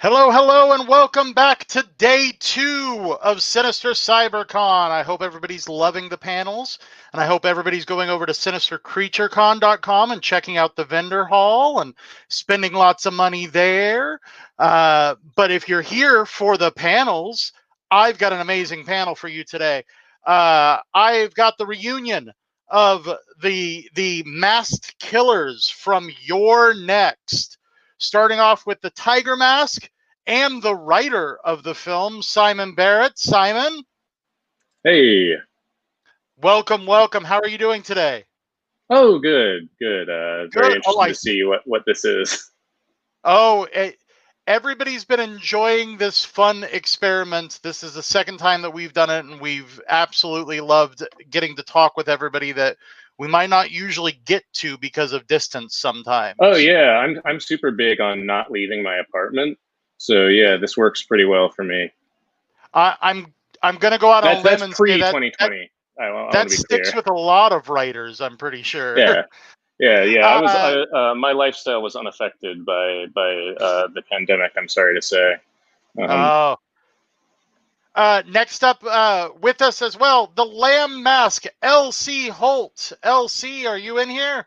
Hello, hello, and welcome back to day 2 of Sinister CyberCon. I hope everybody's loving the panels, and I hope everybody's going over to sinistercreaturecon.com and checking out the vendor hall and spending lots of money there. But if you're here for the panels, I've got an amazing panel for you today. I've got the reunion of the masked killers from Your Next. Starting off with the Tiger Mask and the writer of the film, Simon Barett. Simon, Hey. welcome, welcome. How are you doing today? Oh, good, good. Very Good. interested to see what this is. Oh, everybody's been enjoying this fun experiment. This is the second time that we've done it, and we've absolutely loved getting to talk with everybody that we might not usually get to because of distance sometimes. Oh yeah, I'm super big on not leaving my apartment. So yeah, this works pretty well for me. I'm going to go out on a limb That's and say pre that 2020. I want that to be sticks clear. with a lot of writers, I'm pretty sure. Yeah, yeah. Uh, My lifestyle was unaffected by the pandemic. I'm sorry to say. Um, oh. Next up with us as well, the Lamb Mask, LC Holt. LC, are you in here?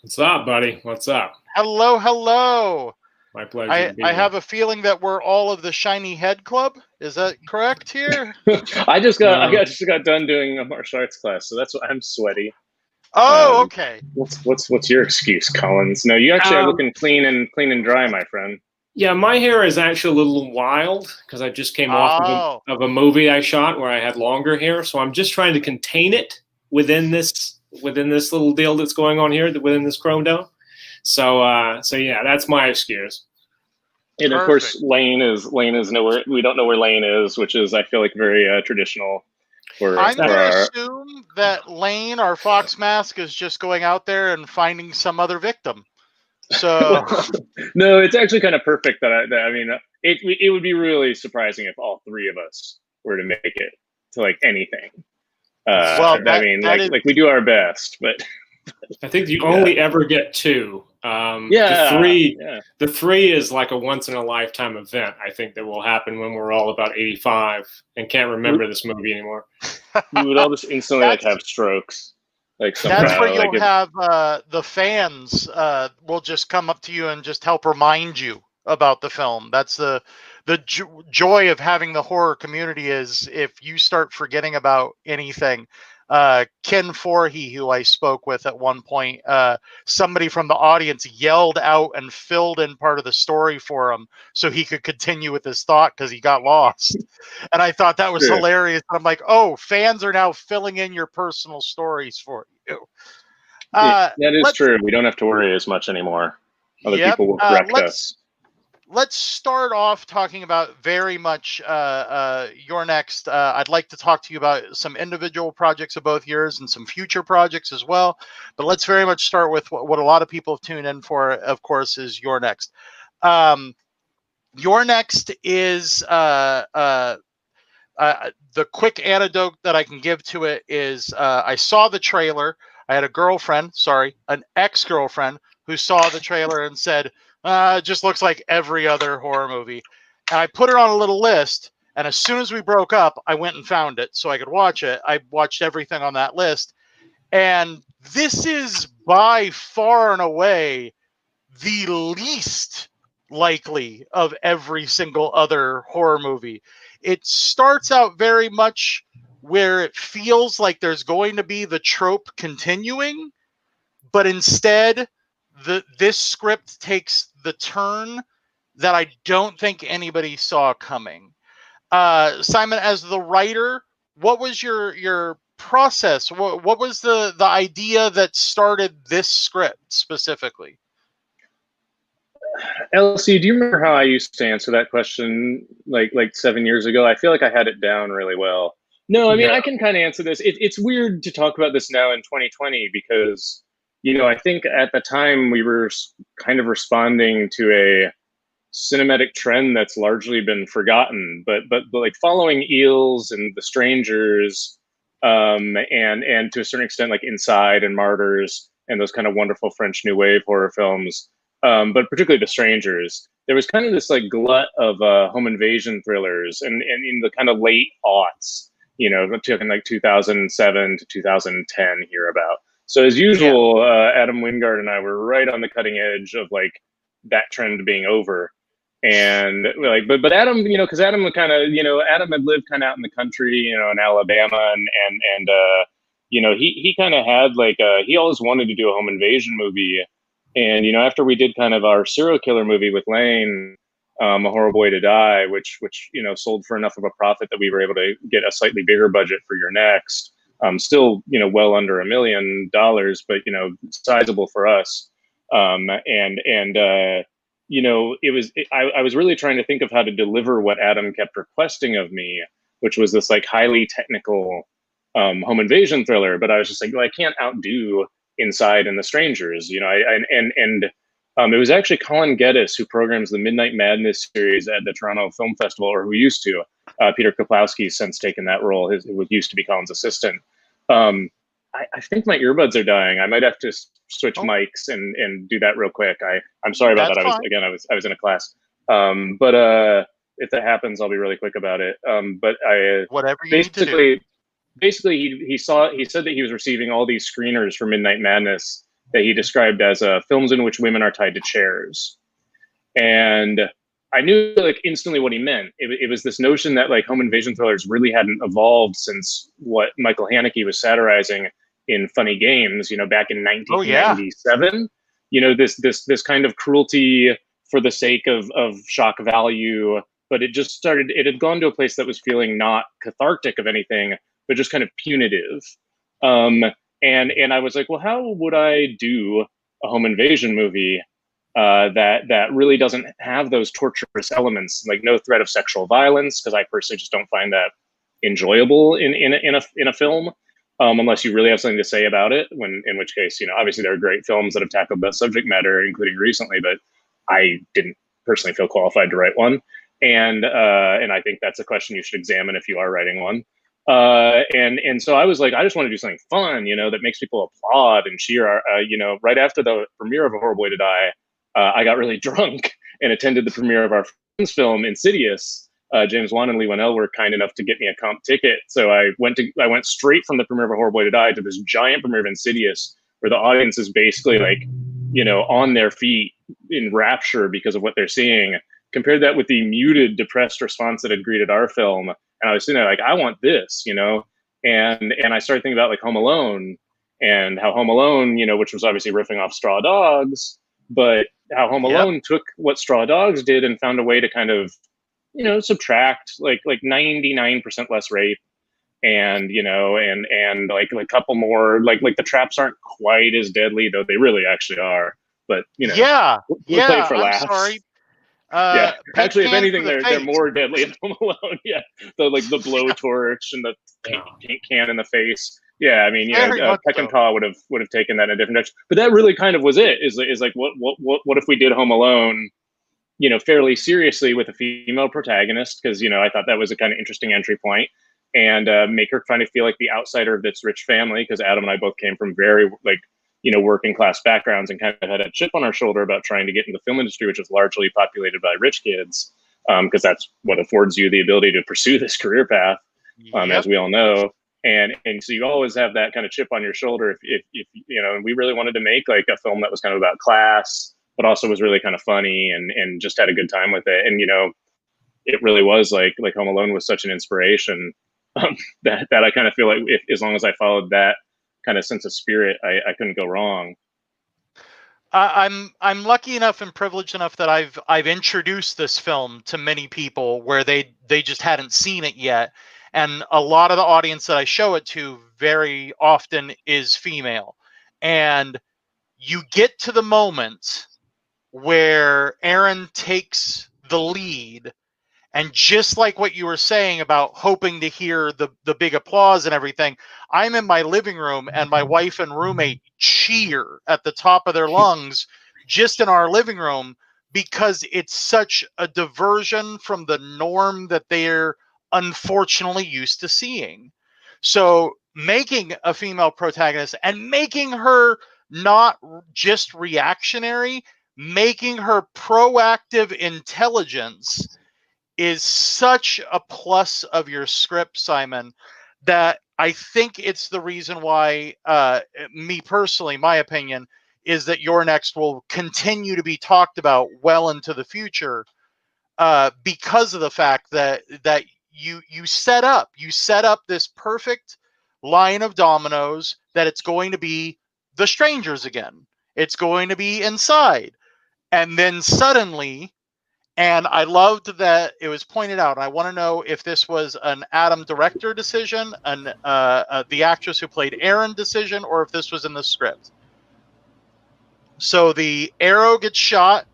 What's up, buddy? What's up? Hello, hello. My pleasure to be I here. have a feeling that we're all of the Shiny Head Club. Is that correct here? I just got done doing a martial arts class, so that's why I'm sweaty. Oh, okay. What's your excuse, Collins? No, you actually are looking clean and dry, my friend. Yeah, my hair is actually a little wild because I just came off of a movie I shot where I had longer hair, so I'm just trying to contain it within this little deal that's going on here, within this chrome dome. So yeah, that's my excuse. And of course, Lane is nowhere. We don't know where Lane is, which is, I feel like, very traditional. I'm going to assume that Lane, our Fox Mask, is just going out there and finding some other victim. So no, it's actually kind of perfect I mean, it would be really surprising if all three of us were to make it to like anything. Well, I mean, like we do our best, but I think you only ever get two. The three is like a once in a lifetime event. I think that will happen when we're all about 85 and can't remember this movie anymore. We would all just instantly like have strokes. Like that's where you'll have the fans will just come up to you and just help remind you about the film. That's the joy of having the horror community, is if you start forgetting about anything. Ken Forhey, who I spoke with at one point, somebody from the audience yelled out and filled in part of the story for him so he could continue with his thought because he got lost. And I thought that was hilarious. I'm like, oh, fans are now filling in your personal stories for you. That is true. We don't have to worry as much anymore. Other people will correct us. Let's start off talking about very much Your Next. I'd like to talk to you about some individual projects of both yours and some future projects as well. But let's very much start with what a lot of people have tuned in for, of course, is Your Next. Your Next is the quick anecdote that I can give to it is I saw the trailer. I had an ex-girlfriend who saw the trailer and said, it just looks like every other horror movie. And I put it on a little list, and as soon as we broke up, I went and found it so I could watch it. I watched everything on that list. And this is by far and away the least likely of every single other horror movie. It starts out very much where it feels like there's going to be the trope continuing, but instead this script takes the turn that I don't think anybody saw coming. Simon, as the writer, what was your process? What was the idea that started this script specifically? Elsie, do you remember how I used to answer that question like 7 years ago? I feel like I had it down really well. No, I mean, I can kind of answer this. It's weird to talk about this now in 2020 because, I think at the time we were kind of responding to a cinematic trend that's largely been forgotten. But like following Eels and The Strangers, and to a certain extent like Inside and Martyrs and those kind of wonderful French New Wave horror films. but particularly The Strangers. There was kind of this like glut of home invasion thrillers, and in the kind of late aughts, talking like 2007 to 2010 here about. So as usual, Adam Wingard and I were right on the cutting edge of like that trend being over. And like, but Adam, because Adam kind of, Adam had lived kind of out in the country, in Alabama, and he kind of had like he always wanted to do a home invasion movie, and after we did kind of our serial killer movie with Lane, A Horrible Way to Die, which sold for enough of a profit that we were able to get a slightly bigger budget for your next, still well under $1 million, but sizable for us, I was really trying to think of how to deliver what Adam kept requesting of me, which was this like highly technical home invasion thriller. But I was just like, well, I can't outdo Inside and The Strangers, it was actually Colin Geddes who programs the Midnight Madness series at the Toronto Film Festival, or who used to. Peter Kaplowski's since taken that role. It used to be Colin's assistant. I think my earbuds are dying. I might have to switch mics and do that real quick. I'm sorry about that. I was in a class. But if that happens, I'll be really quick about it. But whatever you need to do. Basically, he said that he was receiving all these screeners for Midnight Madness that he described as films in which women are tied to chairs. And I knew like instantly what he meant. It was this notion that like home invasion thrillers really hadn't evolved since what Michael Haneke was satirizing in Funny Games, back in 1997. This kind of cruelty for the sake of shock value, but it had gone to a place that was feeling not cathartic of anything, but just kind of punitive. And I was like, well, how would I do a home invasion movie that really doesn't have those torturous elements, like no threat of sexual violence, because I personally just don't find that enjoyable in a film, unless you really have something to say about it. In which case, obviously there are great films that have tackled that subject matter, including recently, but I didn't personally feel qualified to write one. And I think that's a question you should examine if you are writing one. And so I was like, I just want to do something fun, that makes people applaud and cheer. Right after the premiere of A Horrible Way to Die, I got really drunk and attended the premiere of our friend's film, Insidious. James Wan and Lee Whannell were kind enough to get me a comp ticket. So I went straight from the premiere of A Horrible Way to Die to this giant premiere of Insidious, where the audience is basically like, on their feet in rapture because of what they're seeing. Compared that with the muted, depressed response that had greeted our film. And I was sitting there like, I want this, and I started thinking about like Home Alone, and how Home Alone, which was obviously riffing off Straw Dogs, but how Home Alone took what Straw Dogs did and found a way to kind of, subtract like 99% less rape, and and like a couple more like the traps aren't quite as deadly, though they really actually are. But we'll play it for laughs. I'm sorry. Actually, if anything, they're more deadly in Home Alone. Yeah, the blowtorch and the paint can in the face. Yeah, I mean, Peckinpah would have taken that in a different direction. But that really kind of was it. Is like what if we did Home Alone, fairly seriously with a female protagonist? Because I thought that was a kind of interesting entry point, and make her kind of feel like the outsider of this rich family. Because Adam and I both came from very working class backgrounds, and kind of had a chip on our shoulder about trying to get into the film industry, which is largely populated by rich kids, because that's what affords you the ability to pursue this career path, as we all know. And so you always have that kind of chip on your shoulder. If and we really wanted to make like a film that was kind of about class, but also was really kind of funny, and just had a good time with it. And it really was like Home Alone was such an inspiration, that I kind of feel like as long as I followed that kind of sense of spirit, I couldn't go wrong. I'm lucky enough and privileged enough that I've introduced this film to many people where they just hadn't seen it yet, and a lot of the audience that I show it to very often is female, and you get to the moment where Aaron takes the lead. And just like what you were saying about hoping to hear the big applause and everything, I'm in my living room and my wife and roommate cheer at the top of their lungs just in our living room, because it's such a diversion from the norm that they're unfortunately used to seeing. So making a female protagonist and making her not just reactionary, making her proactive intelligence is such a plus of your script, Simon, that I think it's the reason why, me personally, my opinion is that Your Next will continue to be talked about well into the future, because of the fact that you set up this perfect line of dominoes that it's going to be the strangers again. It's going to be inside. And then suddenly, and I loved that it was pointed out, and I want to know if this was an Adam director decision, the actress who played Erin decision, or if this was in the script. So the arrow gets shot,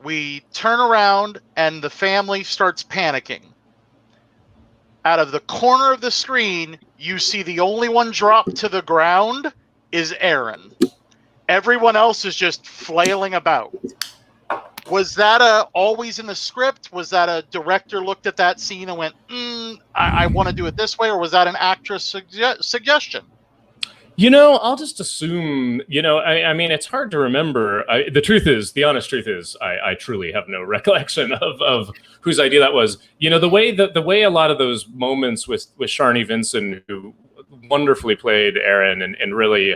we turn around, and the family starts panicking. Out of the corner of the screen, you see the only one drop to the ground is Erin. Everyone else is just flailing about. Was that always in the script? Was that a director looked at that scene and went, I want to do it this way? Or was that an actress suggestion? I'll just assume, I mean, it's hard to remember. The honest truth is, I truly have no recollection of whose idea that was. The way a lot of those moments with Sharni Vinson, who wonderfully played Erin, and really,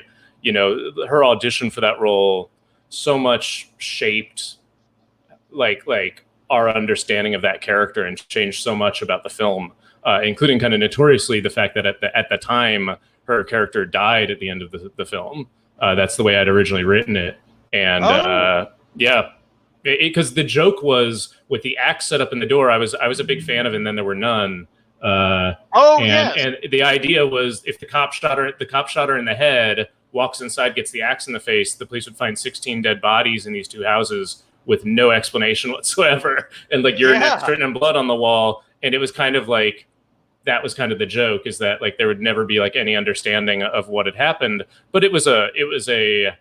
her audition for that role so much shaped like our understanding of that character and changed so much about the film, including kind of notoriously the fact that at the time her character died at the end of the film. That's the way I'd originally written it. And because the joke was with the axe set up in the door, I was a big fan of And Then There Were None. And the idea was if the cop shot her in the head, walks inside, gets the axe in the face, the police would find 16 dead bodies in these two houses with no explanation whatsoever, and like urinets written in blood on the wall. And it was kind of like, that was kind of the joke, is that like there would never be like any understanding of what had happened, but it was a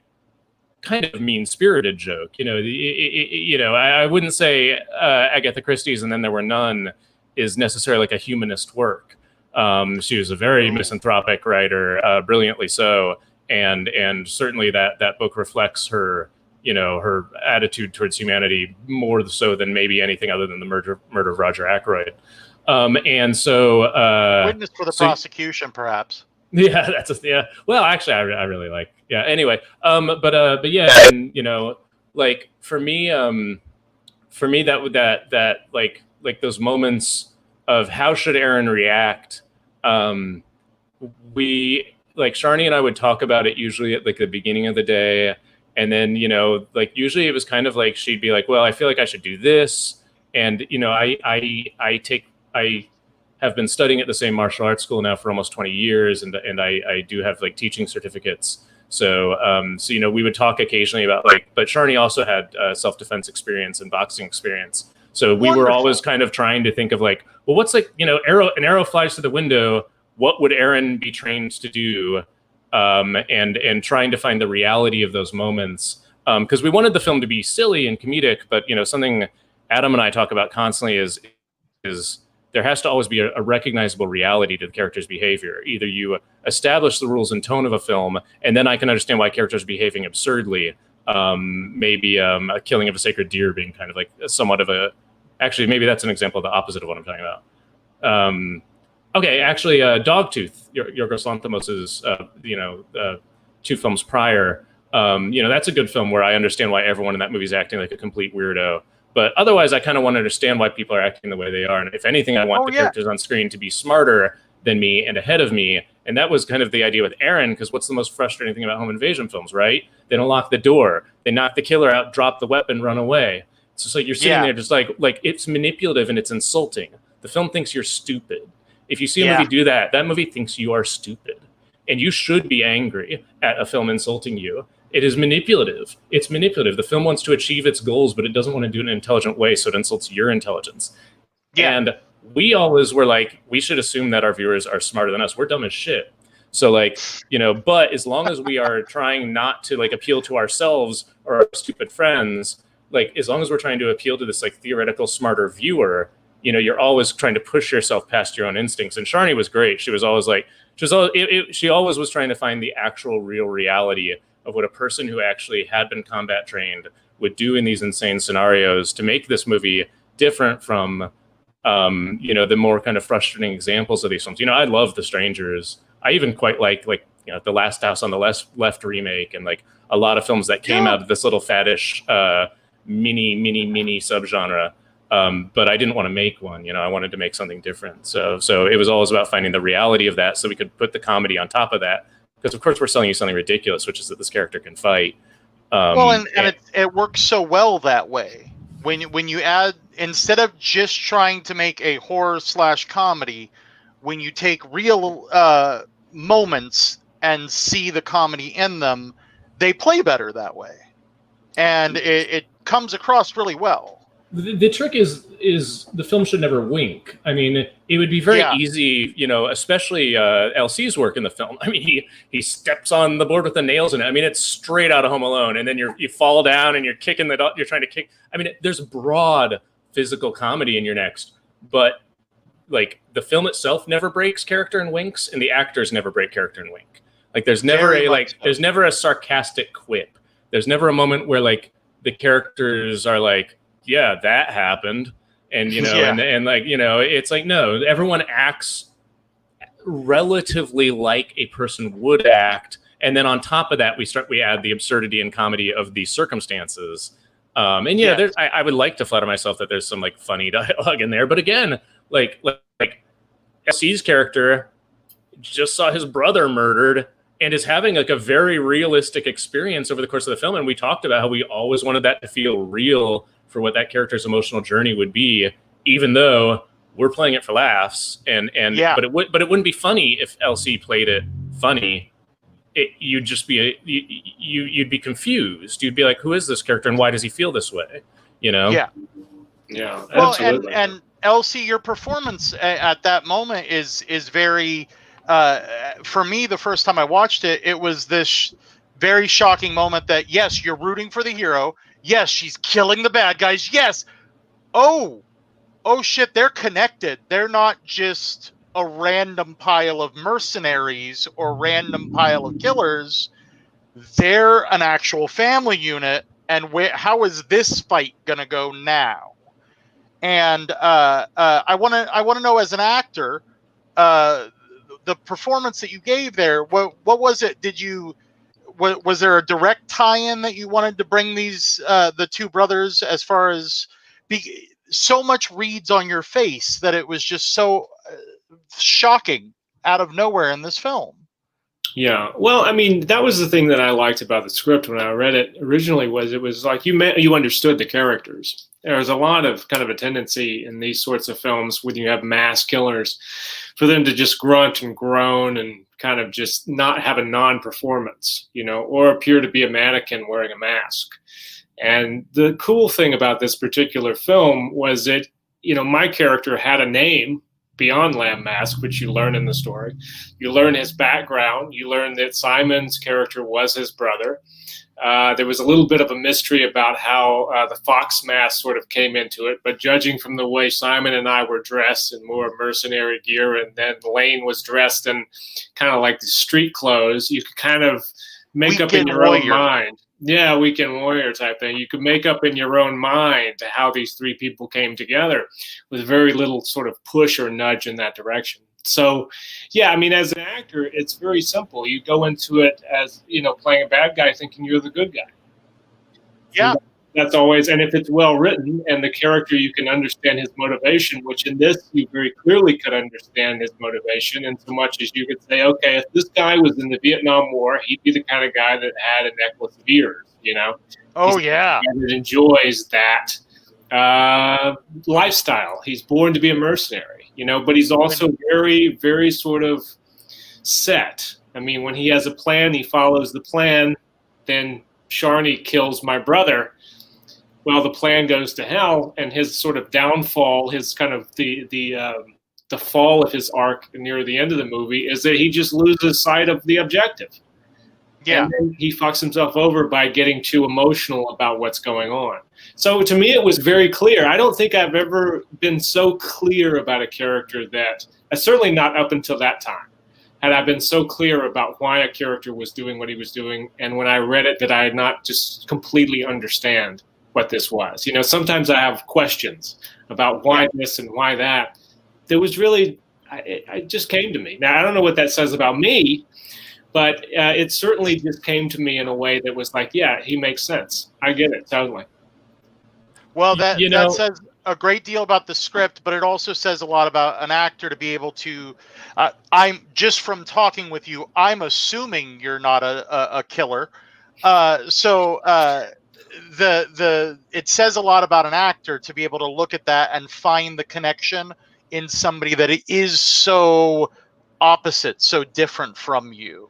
kind of mean-spirited joke. I wouldn't say Agatha Christie's And Then There Were None is necessarily like a humanist work. She was a very misanthropic writer, brilliantly so, and certainly that book reflects her, her attitude towards humanity more so than maybe anything other than the murder of Roger Ackroyd. And so witness for the prosecution, perhaps. Yeah, Well, actually, I really like. Yeah. Anyway, but yeah, and like for me, that like those moments of how should Erin react. We like Sharni and I would talk about it usually at like the beginning of the day, and then like usually it was kind of like she'd be like, well, I feel like I should do this, and I have been studying at the same martial arts school now for almost 20 years, and I do have like teaching certificates. So we would talk occasionally about but Sharni also had self-defense experience and boxing experience. So we were always kind of trying to think of like, well, what's like, an arrow flies through the window. What would Erin be trained to do? And trying to find the reality of those moments. Because we wanted the film to be silly and comedic, but something Adam and I talk about constantly is there has to always be a recognizable reality to the character's behavior. Either you establish the rules and tone of a film, and then I can understand why characters are behaving absurdly. Maybe a killing of a sacred deer being kind of like somewhat of a... Actually, maybe that's an example of the opposite of what I'm talking about. Okay, actually, Dogtooth, Yorgos Lanthimos's, 2 films prior. That's a good film where I understand why everyone in that movie is acting like a complete weirdo. But otherwise, I kind of want to understand why people are acting the way they are. And if anything, I want the characters on screen to be smarter than me and ahead of me. And that was kind of the idea with Erin, because what's the most frustrating thing about home invasion films, right? They don't lock the door. They knock the killer out, drop the weapon, run away. It's just like you're sitting there just like it's manipulative and it's insulting. The film thinks you're stupid. If you see a movie do that, that movie thinks you are stupid. And you should be angry at a film insulting you. It is manipulative. It's manipulative. The film wants to achieve its goals, but it doesn't want to do it in an intelligent way, so it insults your intelligence. Yeah. And we always were like, we should assume that our viewers are smarter than us. We're dumb as shit. So but as long as we are trying not to appeal to ourselves or our stupid friends, as long as we're trying to appeal to this theoretical smarter viewer, you're always trying to push yourself past your own instincts. And Sharni was great. She was always she always was trying to find the actual real reality of what a person who actually had been combat trained would do in these insane scenarios to make this movie different from, the more kind of frustrating examples of these films. I love The Strangers. I even quite like The Last House on the Left remake, and like a lot of films that came out of this little faddish mini subgenre. But I didn't want to make one. I wanted to make something different. So it was always about finding the reality of that, so we could put the comedy on top of that. Because of course we're selling you something ridiculous, which is that this character can fight. And it works so well that way. When you add, instead of just trying to make a horror / comedy, when you take real moments and see the comedy in them, they play better that way, and it comes across really well. The trick is the film should never wink. I mean, it would be very easy, especially LC's work in the film. I mean, he steps on the board with the nails in it. I mean, it's straight out of Home Alone. And then you fall down and you're kicking you're trying to kick. I mean, there's broad physical comedy in your next, but like the film itself never breaks character and winks, and the actors never break character and wink. Like there's never there's never a sarcastic quip. There's never a moment where like the characters are like, yeah, that happened. And, it's like, no, everyone acts relatively like a person would act. And then on top of that, we add the absurdity and comedy of these circumstances. I would like to flatter myself that there's some like funny dialogue in there. But again, like SC's character just saw his brother murdered and is having like a very realistic experience over the course of the film. And we talked about how we always wanted that to feel real for what that character's emotional journey would be, even though we're playing it for laughs. But it wouldn't be funny if LC played it funny. You'd just be you'd be confused. You'd be like, who is this character and why does he feel this way? Yeah. Well, absolutely. and LC, your performance at that moment is very. For me, the first time I watched it, it was this very shocking moment that yes, you're rooting for the hero. Yes, she's killing the bad guys. Yes. Oh shit, they're connected. They're not just a random pile of mercenaries or random pile of killers. They're an actual family unit. And how is this fight going to go now? And I want to know, as an actor, the performance that you gave there, what was it? Was there a direct tie-in that you wanted to bring these the two brothers, as far as so much reads on your face that it was just so shocking out of nowhere in this film? Yeah, well, I mean, that was the thing that I liked about the script when I read it originally, was it was like you understood the characters. There's a lot of kind of a tendency in these sorts of films when you have mass killers for them to just grunt and groan and kind of just not have a non-performance, or appear to be a mannequin wearing a mask. And the cool thing about this particular film was that, my character had a name beyond Lamb Mask, which you learn in the story. You learn his background. You learn that Simon's character was his brother. There was a little bit of a mystery about how the fox mask sort of came into it, but judging from the way Simon and I were dressed in more mercenary gear, and then Lane was dressed in kind of like the street clothes, you could kind of make up in your own mind. Yeah, weekend warrior type thing. You could make up in your own mind how these three people came together with very little sort of push or nudge in that direction. So, yeah, I mean, as an actor, it's very simple. You go into it as, playing a bad guy thinking you're the good guy. Yeah. And that's always, and if it's well written and the character, you can understand his motivation, which in this, you very clearly could understand his motivation, in so much as you could say, okay, if this guy was in the Vietnam War, he'd be the kind of guy that had a necklace of ears, Oh, He's yeah. the guy that enjoys that lifestyle. He's born to be a mercenary, but he's also very, very sort of set. I mean, when he has a plan, he follows the plan. Then Sharni kills my brother. Well, the plan goes to hell, and his sort of downfall, his kind of the fall of his arc near the end of the movie is that he just loses sight of the objective. Yeah. And then he fucks himself over by getting too emotional about what's going on. So to me, it was very clear. I don't think I've ever been so clear about a character that, certainly not up until that time, had I been so clear about why a character was doing what he was doing, and when I read it, that I had not just completely understand what this was. You know, sometimes I have questions about why this and why that. There was really, it just came to me. Now, I don't know what that says about me, but it certainly just came to me in a way that was like, yeah, he makes sense. I get it, totally. Well, that says a great deal about the script, but it also says a lot about an actor to be able to. I'm just from talking with you, I'm assuming you're not a killer. So it says a lot about an actor to be able to look at that and find the connection in somebody that is so opposite, so different from you.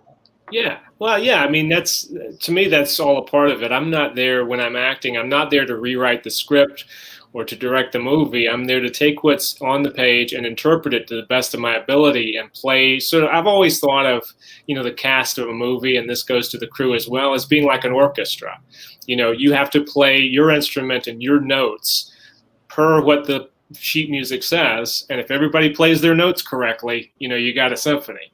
Yeah. Well, yeah. I mean, to me, that's all a part of it. I'm not there when I'm acting. I'm not there to rewrite the script or to direct the movie. I'm there to take what's on the page and interpret it to the best of my ability and play. So I've always thought of, the cast of a movie, and this goes to the crew as well, as being like an orchestra. You have to play your instrument and your notes per what the sheet music says. And if everybody plays their notes correctly, you got a symphony.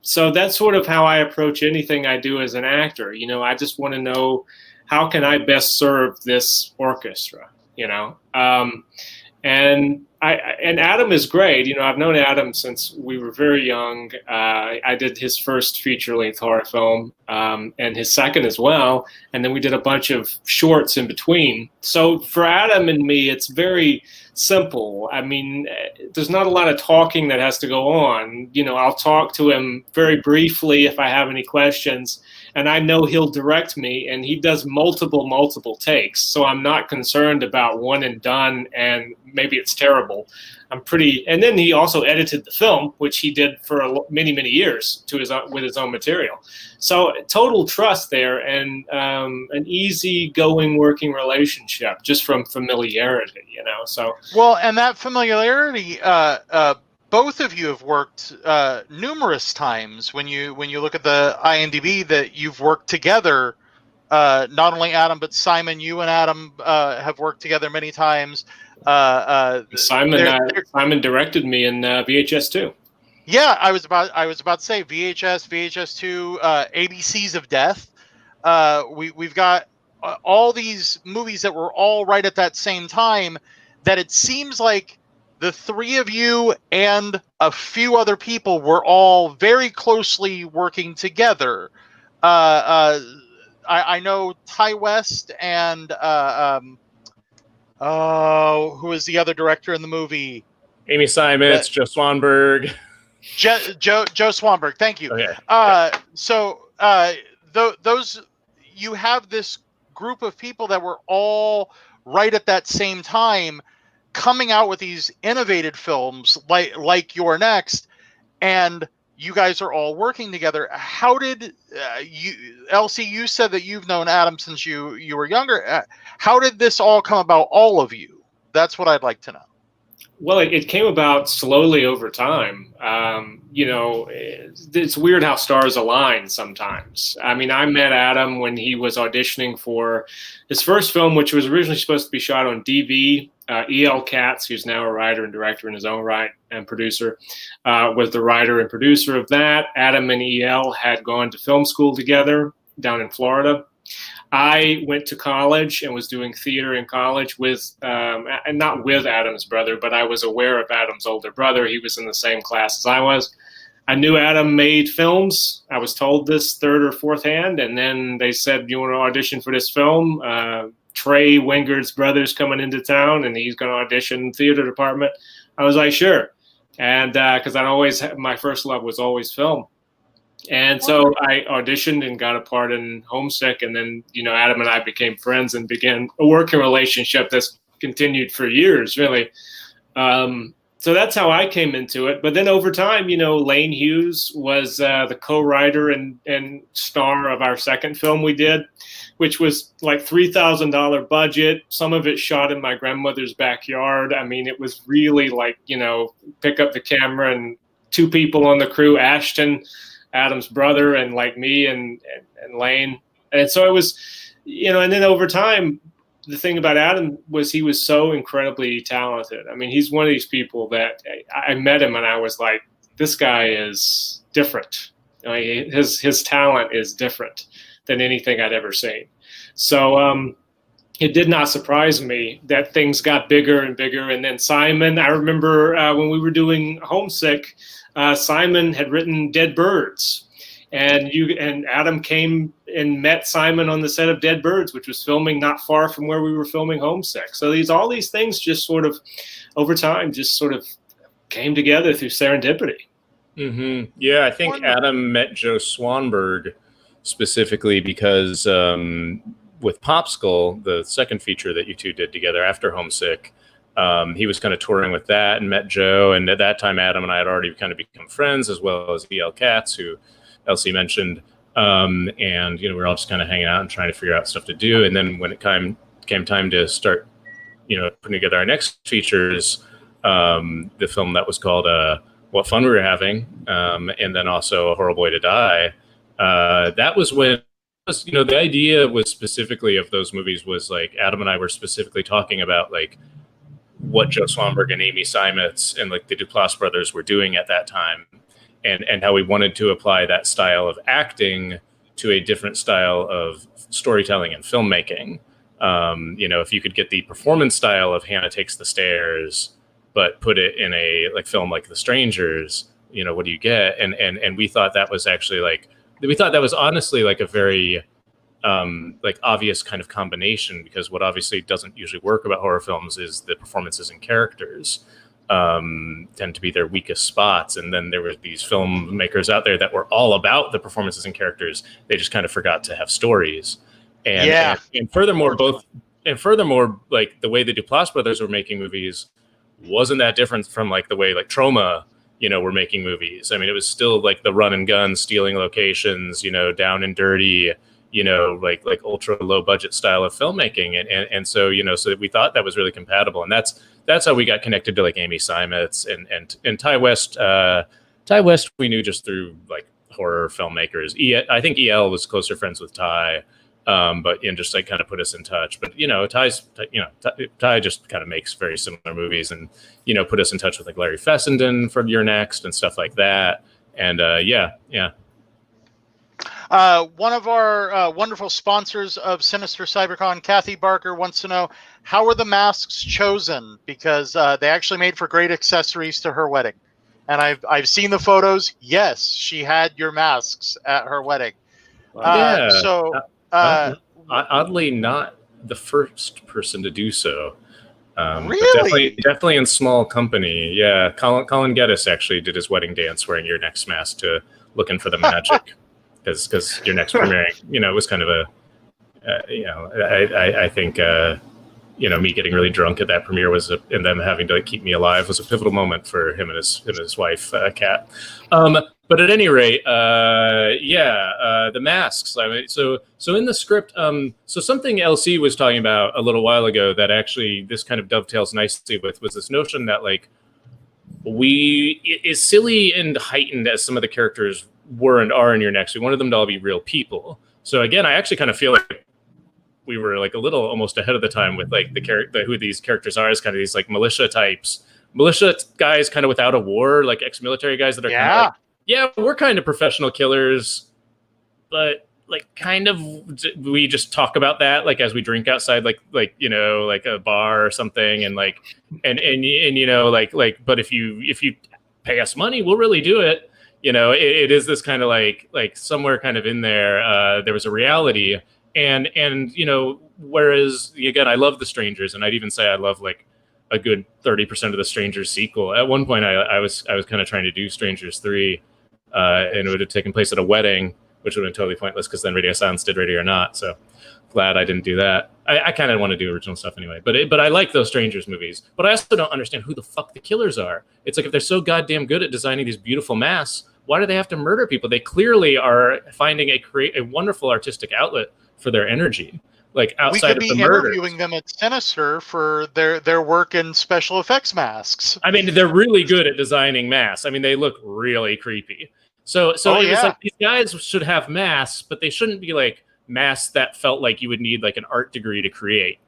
So that's sort of how I approach anything I do as an actor. I just want to know, how can I best serve this orchestra, and Adam is great. I've known Adam since we were very young. I did his first feature-length horror film, and his second as well. And then we did a bunch of shorts in between. So for Adam and me, it's very simple. I mean, there's not a lot of talking that has to go on. I'll talk to him very briefly if I have any questions, and I know he'll direct me, and he does multiple takes. So I'm not concerned about one and done, and maybe it's terrible. And then he also edited the film, which he did for many years with his own material. So total trust there, and an easy-going working relationship just from familiarity, So well, and that familiarity, both of you have worked numerous times. When you look at the IMDb, that you've worked together. Not only Adam, but Simon. You and Adam have worked together many times. Simon directed me in VHS 2. Yeah, I was about to say VHS 2, ABCs of Death. We've got all these movies that were all right at that same time. That it seems like the three of you and a few other people were all very closely working together. I know Ty West and who is the other director in the movie? Amy Simons, Joe Swanberg. Joe Swanberg, thank you. Okay. Those, you have this group of people that were all right at that same time coming out with these innovative films like You're Next, and you guys are all working together. How did Elsie, you said that you've known Adam since you were younger. How did this all come about, all of you? That's what I'd like to know. Well, it came about slowly over time. It's weird how stars align sometimes. I mean, I met Adam when he was auditioning for his first film, which was originally supposed to be shot on DV. E.L. Katz, who's now a writer and director in his own right and producer, was the writer and producer of that. Adam and E.L. had gone to film school together down in Florida. I went to college and was doing theater in college with, and not with Adam's brother, but I was aware of Adam's older brother. He was in the same class as I was. I knew Adam made films. I was told this third or fourth hand, and then they said, "You want to audition for this film? Trey Wingard's brother's coming into town, and he's going to audition theater department." I was like, sure. And because my first love was always film. And so I auditioned and got a part in Homesick. And then, Adam and I became friends and began a working relationship that's continued for years, really. So that's how I came into it. But then over time, Lane Hughes was the co-writer and star of our second film we did, which was like $3,000 budget. Some of it shot in my grandmother's backyard. I mean, it was really like, pick up the camera and two people on the crew, Ashton, Adam's brother, and like me and Lane. And so it was, and then over time, the thing about Adam was he was so incredibly talented. I mean, he's one of these people that I met him and I was like, this guy is different. I mean, his talent is different than anything I'd ever seen. So it did not surprise me that things got bigger and bigger. And then Simon, I remember when we were doing Homesick, Simon had written Dead Birds. And Adam came and met Simon on the set of Dead Birds, which was filming not far from where we were filming Homesick. So all these things just sort of over time just sort of came together through serendipity. Mm-hmm. Yeah, I think Adam met Joe Swanberg specifically because with Popsicle, the second feature that you two did together after Homesick, he was kind of touring with that and met Joe. And at that time, Adam and I had already kind of become friends, as well as E.L. Katz, who Elsie mentioned. And, we were all just kind of hanging out and trying to figure out stuff to do. And then when it came time to start, putting together our next features, the film that was called What Fun We Were Having, and then also A Horrible Way to Die, that was when, the idea was specifically of those movies was like Adam and I were specifically talking about like what Joe Swanberg and Amy Seimetz and like the Duplass brothers were doing at that time. And how we wanted to apply that style of acting to a different style of storytelling and filmmaking. If you could get the performance style of Hannah Takes the Stairs, but put it in a film like The Strangers, what do you get? And we thought that was actually honestly like a very obvious kind of combination, because what obviously doesn't usually work about horror films is the performances and characters tend to be their weakest spots. And then there were these filmmakers out there that were all about the performances and characters. They just kind of forgot to have stories. And furthermore, like the way the Duplass brothers were making movies wasn't that different from like the way like Troma, were making movies. I mean, it was still like the run and gun, stealing locations, down and dirty, like ultra low budget style of filmmaking. And so, so we thought that was really compatible. And that's how we got connected to like Amy Seimetz and Ty West. Ty West we knew just through like horror filmmakers. I think EL was closer friends with Ty, but just like kind of put us in touch. But Ty just kind of makes very similar movies, and put us in touch with like Larry Fessenden for Your Next and stuff like that. And yeah. One of our wonderful sponsors of Sinister CyberCon, Kathy Barker, wants to know, how were the masks chosen? Because they actually made for great accessories to her wedding. And I've seen the photos. Yes, she had your masks at her wedding. Oddly not the first person to do so. Really? Definitely in small company. Yeah, Colin Geddes actually did his wedding dance wearing Your Next mask to Looking for the Magic. Because Your Next premiering, it was kind of a, I think, me getting really drunk at that premiere and them having to like keep me alive was a pivotal moment for him and his wife, Kat. But at any rate, the masks. I mean, so in the script, so something LC was talking about a little while ago that actually this kind of dovetails nicely with was this notion that like is silly and heightened as some of the characters were and are in Your Next. We wanted them to all be real people. So again, I actually kind of feel like we were like a little almost ahead of the time with like who these characters are as kind of these like militia guys kind of without a war, like ex-military guys that are kind of like, yeah, we're kind of professional killers, but like kind of we just talk about that like as we drink outside like a bar or something, and like and but if you pay us money, we'll really do it. It is this kind of like somewhere kind of in there, there was a reality. And whereas, again, I love The Strangers, and I'd even say I love like a good 30% of The Strangers sequel. At one point, I was kind of trying to do Strangers 3, and it would have taken place at a wedding, which would have been totally pointless because then Radio Silence did Ready or Not. So glad I didn't do that. I kind of want to do original stuff anyway. But I like those Strangers movies. But I also don't understand who the fuck the killers are. It's like if they're so goddamn good at designing these beautiful masks, why do they have to murder people? They clearly are finding a wonderful artistic outlet for their energy, like outside of the murder. We could be interviewing them at Sinister for their work in special effects masks. I mean, they're really good at designing masks. I mean, they look really creepy. So was like these guys should have masks, but they shouldn't be like masks that felt like you would need like an art degree to create.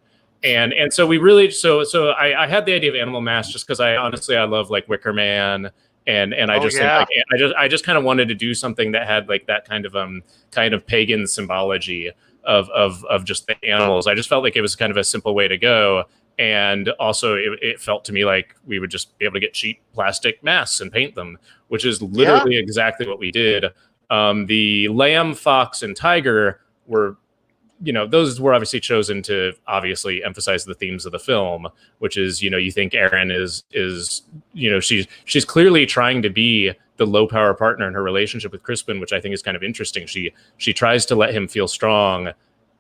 And so we really I had the idea of animal masks just because I love like Wicker Man And I just think like I just kind of wanted to do something that had like that kind of pagan symbology of just the animals. I just felt like it was kind of a simple way to go. And also it felt to me like we would just be able to get cheap plastic masks and paint them, which is literally exactly what we did. The lamb, fox, and tiger were, those were obviously chosen to obviously emphasize the themes of the film, which is, you think Erin is she's clearly trying to be the low power partner in her relationship with Crispin, which I think is kind of interesting. She tries to let him feel strong,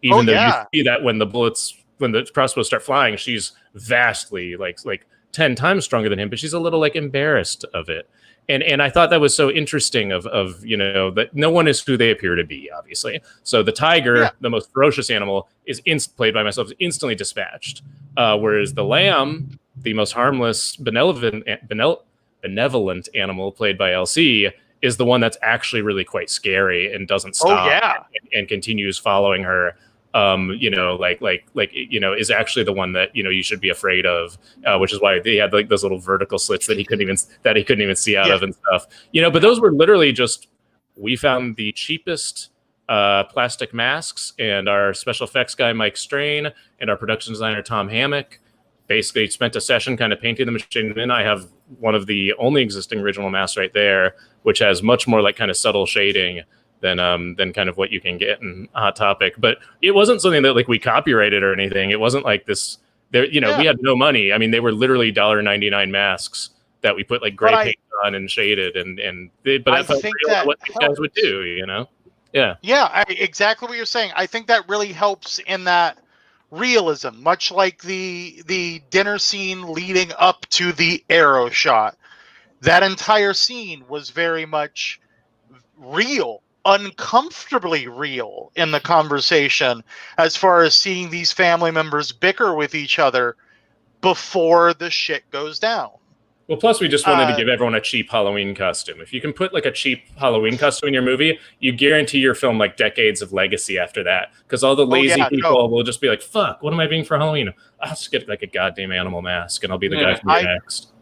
even though you see that when the crossbows start flying, she's vastly like 10 times stronger than him, but she's a little like embarrassed of it. And I thought that was so interesting of that no one is who they appear to be, obviously. So the tiger, the most ferocious animal, is played by myself, is instantly dispatched. Whereas the lamb, the most harmless, benevolent animal, played by LC, is the one that's actually really quite scary and doesn't stop and continues following her. Is actually the one that you should be afraid of, which is why they had like those little vertical slits that he couldn't even see out of and stuff. But those were literally just, we found the cheapest plastic masks, and our special effects guy Mike Strain and our production designer Tom Hammock basically spent a session kind of painting the machine. And I have one of the only existing original masks right there, which has much more like kind of subtle shading than kind of what you can get in Hot Topic. But it wasn't something that like we copyrighted or anything. It wasn't like this there, we had no money. I mean, they were literally $1.99 masks that we put like gray paint on and shaded but I felt real what these guys would do, exactly what you're saying. I think that really helps in that realism, much like the dinner scene leading up to the arrow shot. That entire scene was very much real, uncomfortably real in the conversation, as far as seeing these family members bicker with each other before the shit goes down. Well, plus we just wanted to give everyone a cheap Halloween costume. If you can put like a cheap Halloween costume in your movie, you guarantee your film like decades of legacy after that. Because all the lazy people will just be like, fuck, what am I being for Halloween? I'll just get like a goddamn animal mask and I'll be the guy from next.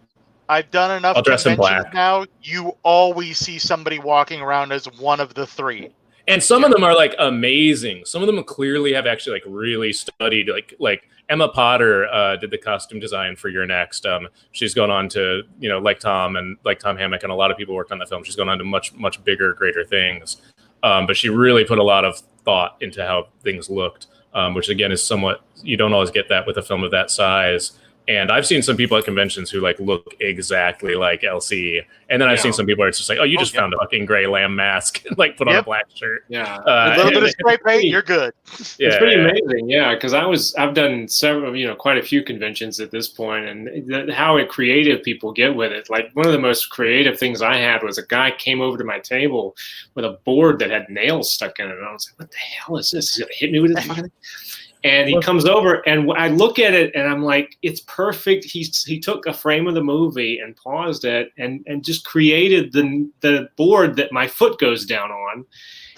I've done enough conventions now. You always see somebody walking around as one of the three. And some of them are like amazing. Some of them clearly have actually like really studied. Like Emma Potter did the costume design for Your Next. She's gone on to, like Tom Hammock and a lot of people worked on the film. She's gone on to much, much bigger, greater things. But she really put a lot of thought into how things looked, which again is somewhat, you don't always get that with a film of that size. And I've seen some people at conventions who like look exactly like LC, and then I've seen some people where it's just like, oh, you just found a fucking gray lamb mask and like put on a black shirt. Yeah, a little bit of spray paint, you're good. Yeah, it's pretty amazing. Yeah, because I've done several, quite a few conventions at this point, and how creative people get with it. Like one of the most creative things I had was a guy came over to my table with a board that had nails stuck in it, and I was like, what the hell is this? He's gonna hit me with this fucking. And he comes over, and I look at it, and I'm like, "It's perfect." He took a frame of the movie and paused it, and just created the board that my foot goes down on.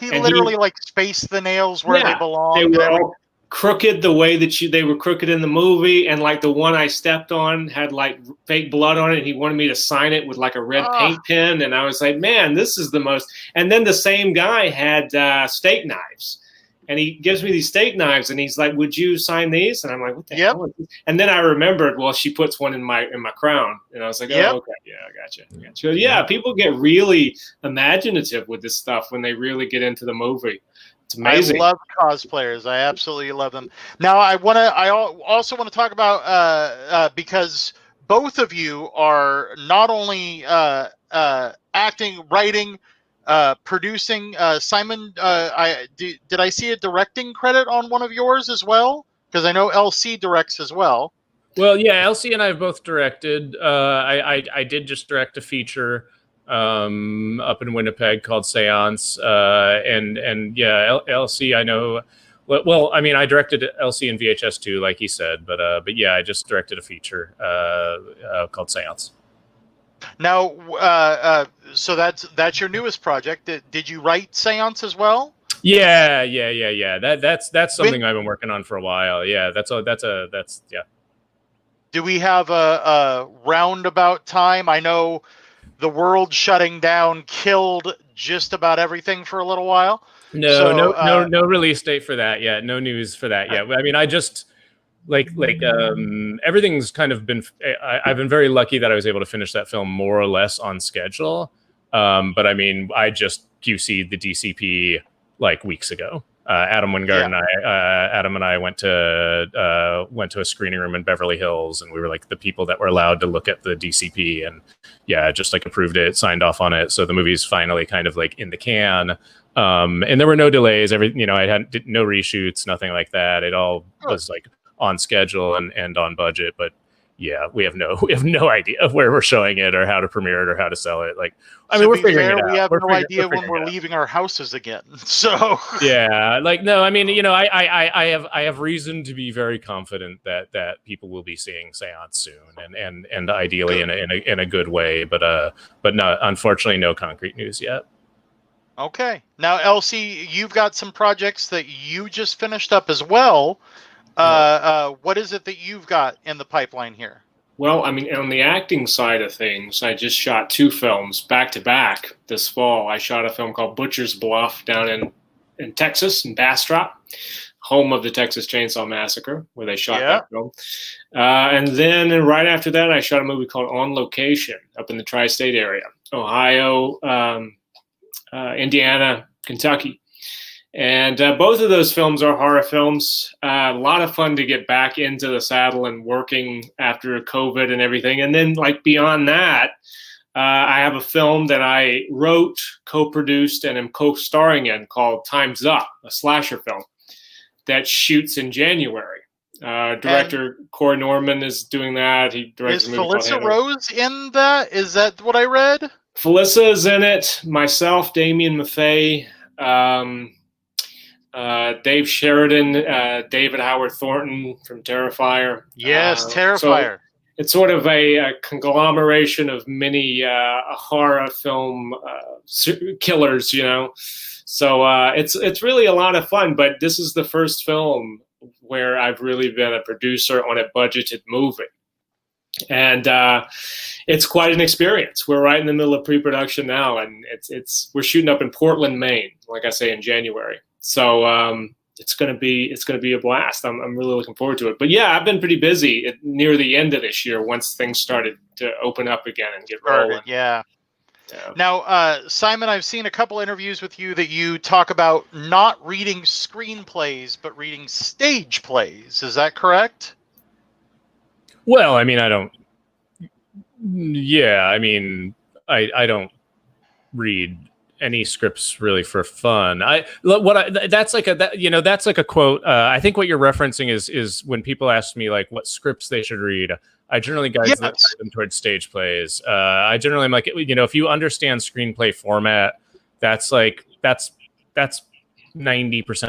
He literally spaced the nails where they belong. They were all crooked the way that they were crooked in the movie, and like the one I stepped on had like fake blood on it. And he wanted me to sign it with like a red paint pen, and I was like, "Man, this is the most." And then the same guy had steak knives. And he gives me these steak knives, and he's like, "Would you sign these?" And I'm like, "What the hell is this?" And then I remembered, well, she puts one in my crown, and I was like, "Oh, okay, yeah, I gotcha." Yeah, people get really imaginative with this stuff when they really get into the movie. It's amazing. I love cosplayers. I absolutely love them. Now, I also want to talk about because both of you are not only acting, writing. Producing. Simon, did I see a directing credit on one of yours as well? Because I know LC directs as well. Well, yeah, LC and I have both directed. I did just direct a feature up in Winnipeg called Seance, and yeah, LC I know. Well, I mean, I directed LC in VHS too, like he said, but yeah, I just directed a feature called Seance. Now, so that's your newest project. Did you write Seance as well? Yeah. That's something I've been working on for a while. Yeah, that's yeah. Do we have a roundabout time? I know the world shutting down killed just about everything for a little while. No release date for that yet. No news for that yet. I mean, I just everything's kind of been. I've been very lucky that I was able to finish that film more or less on schedule. But I mean, I just QC'd the DCP like weeks ago. Adam Wingard and I went to a screening room in Beverly Hills, and we were like the people that were allowed to look at the DCP, and just like approved it, signed off on it. So the movie's finally kind of like in the can. And there were no delays. I had no reshoots, nothing like that. It all was like on schedule and on budget. But yeah, we have no idea of where we're showing it or how to premiere it or how to sell it. Like, I mean, we're figuring it out. We have no idea when we're leaving our houses again. So yeah, like, no, I mean, I have reason to be very confident that people will be seeing Seance soon, and ideally in a good way. But no, unfortunately, no concrete news yet. Okay, now Elsie, you've got some projects that you just finished up as well. What is it that you've got in the pipeline here? Well, I mean, on the acting side of things, I just shot 2 films back to back this fall. I shot a film called Butcher's Bluff down in Texas, in Bastrop, home of the Texas Chainsaw Massacre, where they shot that film. And then right after that, I shot a movie called On Location up in the tri-state area, Ohio, Indiana, Kentucky. And both of those films are horror films. A lot of fun to get back into the saddle and working after COVID and everything. And then, like, beyond that, I have a film that I wrote, co-produced, and am co-starring in called Time's Up, a slasher film that shoots in January. Director Corey Norman is doing that. He directs Is Felissa Rose in that? Is that what I read? Felissa is in it. Myself, Damien Maffei, Dave Sheridan, David Howard Thornton from Terrifier. Yes, Terrifier. So it's sort of a conglomeration of many horror film killers, you know. So it's really a lot of fun. But this is the first film where I've really been a producer on a budgeted movie. And it's quite an experience. We're right in the middle of pre-production now, and we're shooting up in Portland, Maine, like I say, in January. So it's gonna be a blast. I'm really looking forward to it. But yeah, I've been pretty busy near the end of this year once things started to open up again and get rolling. Yeah. Now, Simon, I've seen a couple interviews with you that you talk about not reading screenplays but reading stage plays. Is that correct? Well, I mean, I don't read any scripts really for fun. That's like a quote. I think what you're referencing is when people ask me like what scripts they should read. I generally guide them towards stage plays. I generally am like, if you understand screenplay format, that's 90%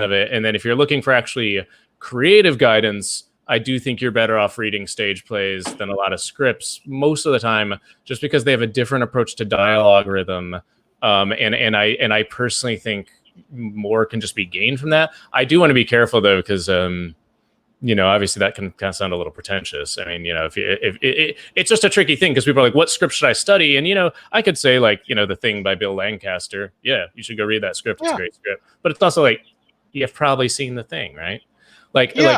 of it. And then if you're looking for actually creative guidance, I do think you're better off reading stage plays than a lot of scripts most of the time, just because they have a different approach to dialogue rhythm. And I personally think more can just be gained from that. I do want to be careful though, because obviously that can kind of sound a little pretentious. I mean, if it's just a tricky thing, because people are like, what script should I study? And I could say like, The Thing by Bill Lancaster. Yeah, you should go read that script. It's a great script. But it's also like, you've probably seen The Thing, right?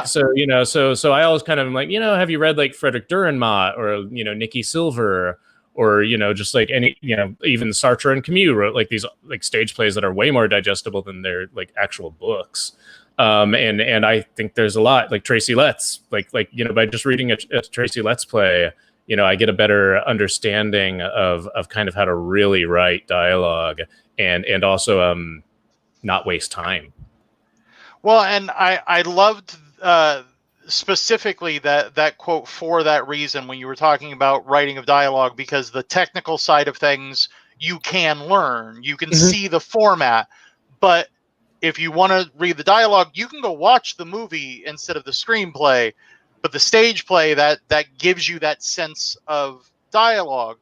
So I always kind of am like, have you read like Frederick Dürrenmatt or Nikki Silver, or just like any even Sartre and Camus wrote like these like stage plays that are way more digestible than their like actual books. And I think there's a lot like Tracy Letts, like by just reading a Tracy Letts play, I get a better understanding of kind of how to really write dialogue and also not waste time. Well, and I loved specifically that quote for that reason when you were talking about writing of dialogue, because the technical side of things you can learn, you can see the format, but if you want to read the dialogue, you can go watch the movie instead of the screenplay. But the stage play that gives you that sense of dialogue.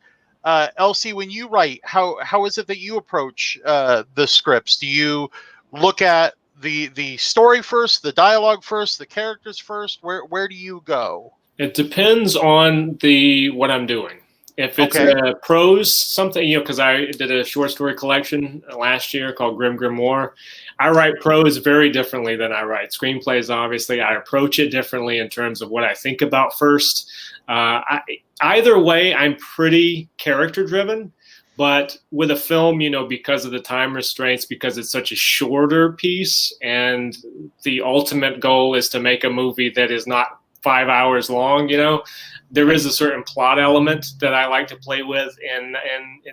Elsie, when you write, how is it that you approach the scripts? Do you look at the story first, the dialogue first, the characters first? Where do you go? It depends on what I'm doing. If it's prose, something, because I did a short story collection last year called Grim Grimoire. I write prose very differently than I write screenplays. Obviously, I approach it differently in terms of what I think about first. Either way, I'm pretty character driven. But with a film, because of the time restraints, because it's such a shorter piece, and the ultimate goal is to make a movie that is not 5 hours long, there is a certain plot element that I like to play with in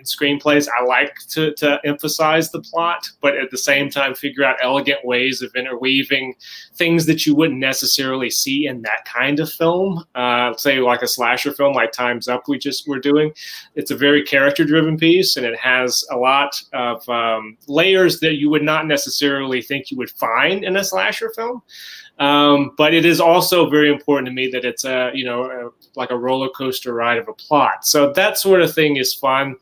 screenplays. I like to emphasize the plot, but at the same time figure out elegant ways of interweaving things that you wouldn't necessarily see in that kind of film. Say like a slasher film like Time's Up we're doing. It's a very character-driven piece, and it has a lot of layers that you would not necessarily think you would find in a slasher film. But it is also very important to me that it's like a roller coaster ride of a plot. So that sort of thing is fun.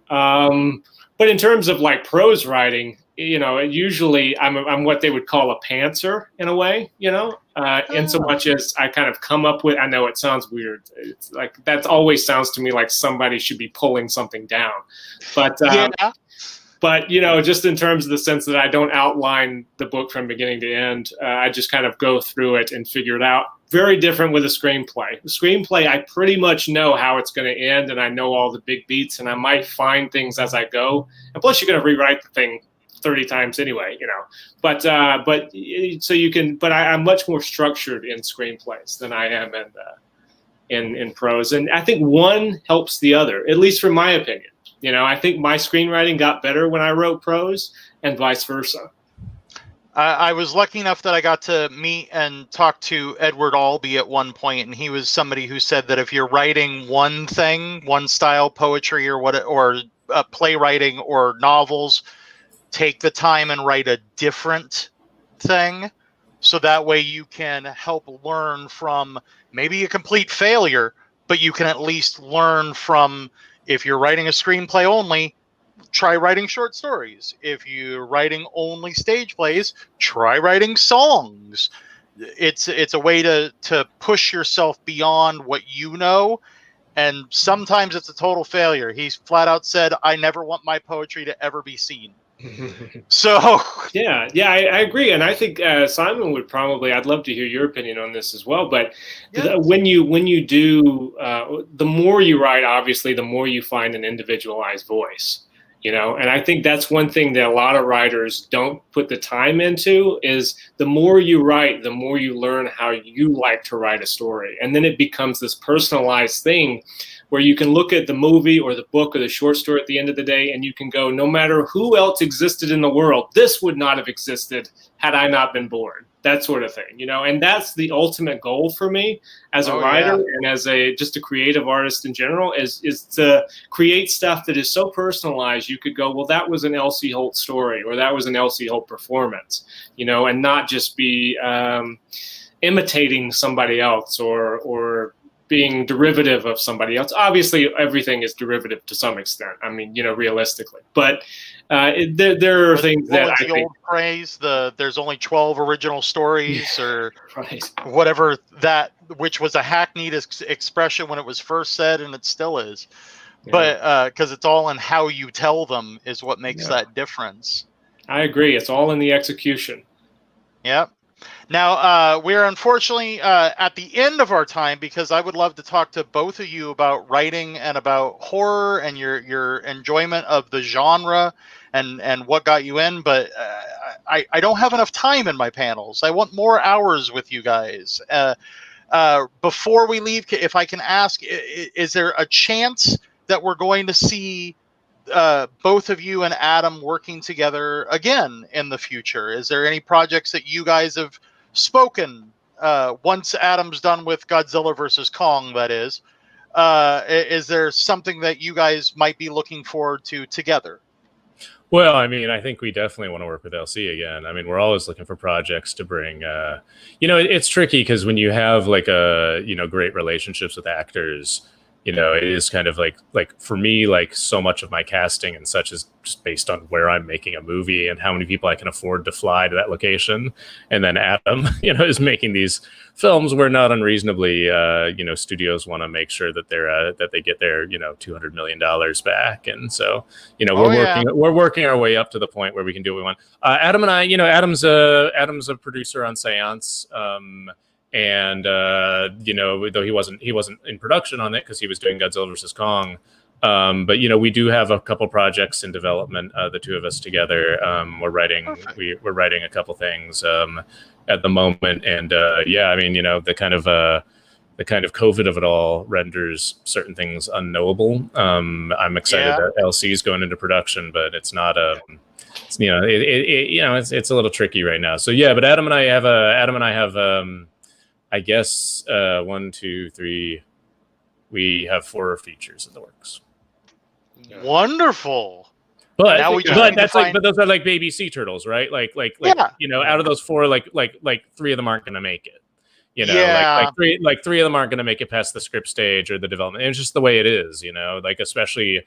But in terms of like prose writing, usually I'm what they would call a pantser in a way, in so much as I kind of come up with, I know it sounds weird. It's like, that always sounds to me like somebody should be pulling something down. But, But, just in terms of the sense that I don't outline the book from beginning to end, I just kind of go through it and figure it out. Very different with a screenplay. The screenplay, I pretty much know how it's going to end, and I know all the big beats, and I might find things as I go. And plus, you're going to rewrite the thing 30 times anyway, But so you can. But I'm much more structured in screenplays than I am in prose, and I think one helps the other, at least from my opinion. I think my screenwriting got better when I wrote prose, and vice versa. I was lucky enough that I got to meet and talk to Edward Albee at one point, and he was somebody who said that if you're writing one thing, one style, poetry or playwriting or novels, take the time and write a different thing, so that way you can help learn from maybe a complete failure, but you can at least learn from. If you're writing a screenplay only, try writing short stories. If you're writing only stage plays, try writing songs. It's a way to push yourself beyond what you know, and sometimes it's a total failure. He's flat out said, "I never want my poetry to ever be seen." So yeah, I agree, and I think Simon would probably. I'd love to hear your opinion on this as well. But when you do, the more you write, obviously, the more you find an individualized voice. And I think that's one thing that a lot of writers don't put the time into. Is the more you write, the more you learn how you like to write a story, and then it becomes this personalized thing, where you can look at the movie or the book or the short story at the end of the day, and you can go, no matter who else existed in the world, this would not have existed had I not been born. That sort of thing, and that's the ultimate goal for me as a writer and as just a creative artist in general, is to create stuff that is so personalized. You could go, well, that was an Elsie Holt story, or that was an Elsie Holt performance, and not just be imitating somebody else or being derivative of somebody else. Obviously, everything is derivative to some extent. I mean, realistically, but there are things that I think. Old phrase, there's only 12 original stories, or right. Whatever that, which was a hackneyed expression when it was first said, and it still is. Yeah. But because it's all in how you tell them is what makes that difference. I agree. It's all in the execution. Yep. Now, we're unfortunately at the end of our time, because I would love to talk to both of you about writing and about horror and your enjoyment of the genre and what got you in. But I don't have enough time in my panels. I want more hours with you guys. Before we leave, if I can ask, is there a chance that we're going to see both of you and Adam working together again in the future? Is there any projects that you guys have spoken once Adam's done with Godzilla versus Kong, that is there something that you guys might be looking forward to together? Well, I mean, I think we definitely want to work with LC again. I mean, we're always looking for projects to bring, it's tricky because when you have like great relationships with actors, it is kind of like for me, like so much of my casting and such is just based on where I'm making a movie and how many people I can afford to fly to that location. And then Adam, is making these films where not unreasonably, studios want to make sure that that they get their, $200 million back. And so, we're working our way up to the point where we can do what we want. Adam and I, Adam's a producer on Seance. And though he wasn't in production on it because he was doing Godzilla vs. Kong, but we do have a couple projects in development. The two of us together, we're writing a couple things at the moment, and the kind of COVID of it all renders certain things unknowable. I'm excited that LC is going into production, but it's not it's a little tricky right now. So but Adam and I have I guess 1, 2, 3. We have 4 features in the works. Wonderful. But those are like baby sea turtles, right? Like out of those 4, like 3 of them aren't going to make it. Like 3 of them aren't going to make it past the script stage or the development. And it's just the way it is, especially.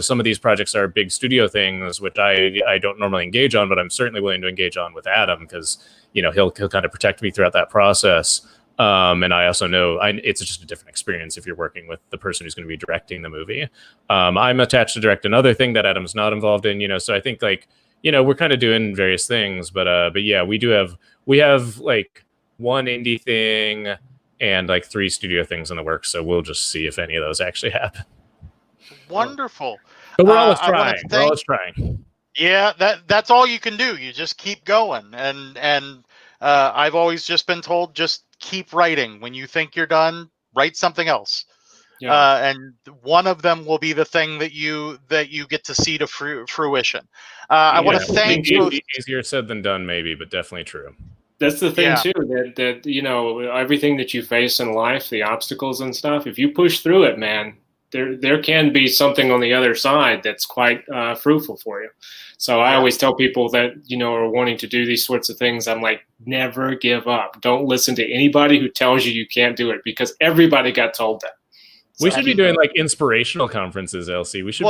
Some of these projects are big studio things, which I don't normally engage on, but I'm certainly willing to engage on with Adam because, he'll kind of protect me throughout that process. And I also know it's just a different experience if you're working with the person who's going to be directing the movie. I'm attached to direct another thing that Adam's not involved in, so I think we're kind of doing various things, but yeah, we have like 1 indie thing and like 3 studio things in the works. So we'll just see if any of those actually happen. Wonderful. But we're always trying. We're always trying. Yeah, that's all you can do. You just keep going. And I've always just been told, just keep writing. When you think you're done, write something else. Yeah. And one of them will be the thing that you get to see to fruition. I want to thank you. Easier said than done, maybe, but definitely true. That's the thing too, that everything that you face in life, the obstacles and stuff, if you push through it, man, there can be something on the other side that's quite fruitful for you. So I always tell people that, are wanting to do these sorts of things, I'm like, never give up. Don't listen to anybody who tells you can't do it, because everybody got told that. We should be doing like inspirational conferences, LC. We should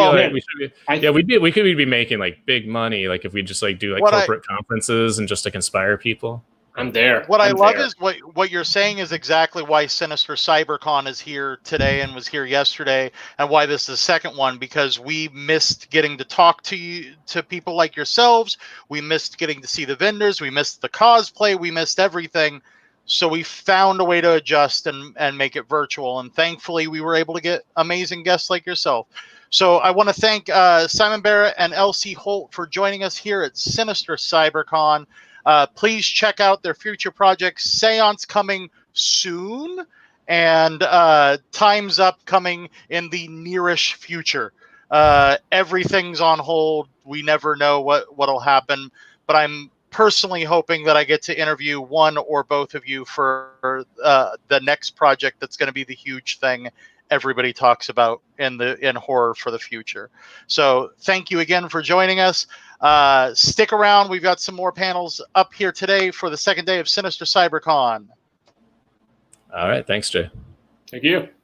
we could be making like big money, like if we just like do like corporate conferences and just like inspire people. I'm there. What I love is what you're saying is exactly why Sinister CyberCon is here today and was here yesterday, and why this is the second one, because we missed getting to talk to people like yourselves. We missed getting to see the vendors. We missed the cosplay. We missed everything. So we found a way to adjust and make it virtual. And thankfully, we were able to get amazing guests like yourself. So I want to thank Simon Barett and LC Holt for joining us here at Sinister CyberCon. Please check out their future projects. Seance coming soon, and Time's Up coming in the nearish future. Everything's on hold. We never know what'll happen, but I'm personally hoping that I get to interview one or both of you for the next project that's going to be the huge thing everybody talks about in horror for the future. So thank you again for joining us. Stick around. We've got some more panels up here today for the second day of Sinister CyberCon. All right. Thanks, Jay. Thank you.